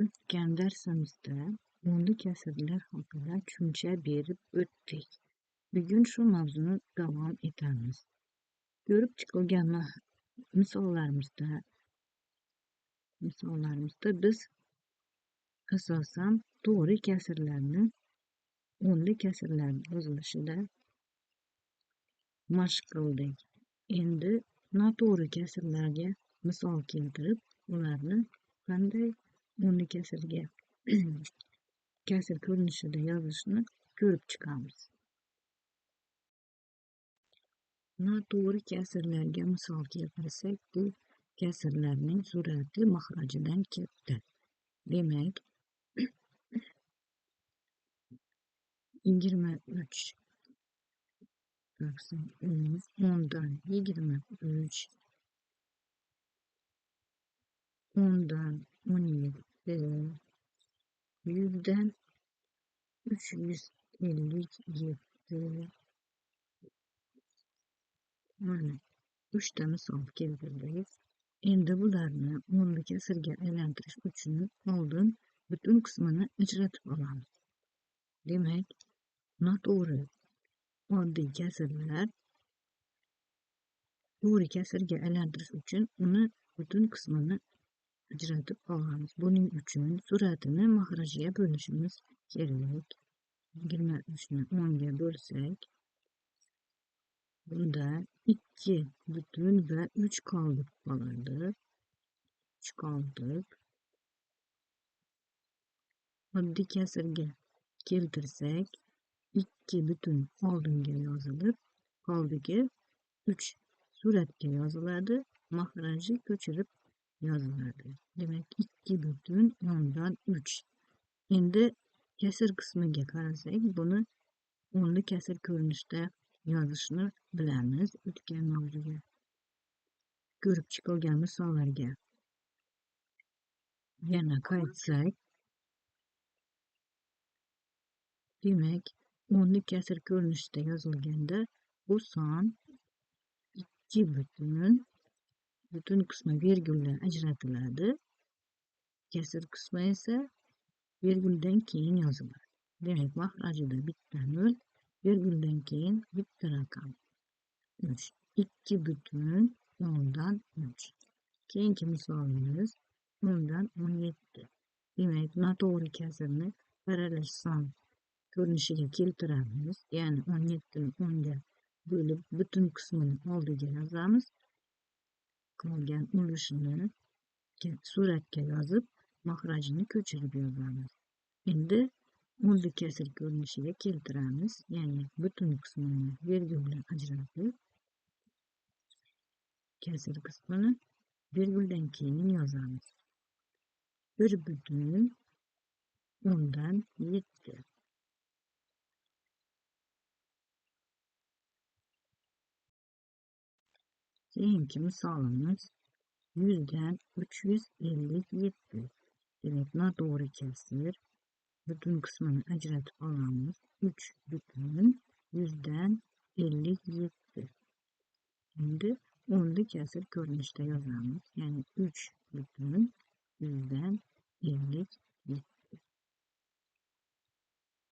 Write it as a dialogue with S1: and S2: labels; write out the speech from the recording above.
S1: O'tgan darsimizda o'nli kasrlar haqida tushuncha berib o'tdik. Bugun shu mavzuni davom etamiz. Ko'rib chiqilgan misollarimizda biz asosan to'g'ri kasrlarni o'nli kasrlar yozilishida mashq qildik. Endi noto'g'ri kasrlarga misol keltirib, ularni qanday o'nli kasrga kasr ko'rinishida yozishni ko'rib chiqamiz. Noto'g'ri kasrlarga misol keltirsak, bu kasrlarning surati mahrajidan katta. Demak, 23 10dan 23 10dan 17 100dan 357 mana 3 ta misol keltirdik. Endi bularni o'nli kasrga aylantirish uchun oldin butun qismini ajratib olamiz. Demak, noto'g'ri oddiy kasrlar to'g'ri kasrga aylantirish uchun uni butun qismini ajratib olamiz. Buning uchun suratini mahrajiga bo'lishimiz kerak. 23 ni 10 ga bo'lsak, bunda 2 butun va 3 qoldiq qoladi. 3 qoldiq. Oddiy kasrga keltirsak, 2 butun oldinga yozilib, qoldigi 3 suratga yoziladi, mahraji ko'chirib yoziladi. Demak, 2 butun 10dan 3. Endi kasr qismiga qarasak, buni o'nli kasr ko'rinishida yozishni bilamiz. O'tgan mavzuga ko'rib chiqilgan misollarga yana qaytsak, demak, o'nli kasr ko'rinishida yozilganda bu son 2 butun qismi virgulda ajratiladi. Kasr qismi esa virguldan keyin yoziladi. Demak, mahrajida bitta 0, virguldan keyin bitta raqam 3. 2 butun 10dan 3. Keyingi misolimiz 10dan 17. Demak, noto'g'ri kasrni parallel son ko'rinishiga keltiramiz. Ya'ni 17 ni 10 ga bo'lib butun qismini oldiga yozamiz. Qolgan ulushini suratga yozib, mahrajini ko'chirib yozamiz. Endi o'nli kasr ko'rinishiga keltiramiz. Ya'ni butun qismini virgul bilan ajratib, kasr qismini virguldan keyin yozamiz. 1 butun 10dan 7. Keyingi misolimiz 100dan 357. Demak, noto'g'ri kasr butun qismini ajratib olamiz. 3 butun 100dan 57. Endi o'nli kasr ko'rinishida yozamiz. Ya'ni 3 butun 100dan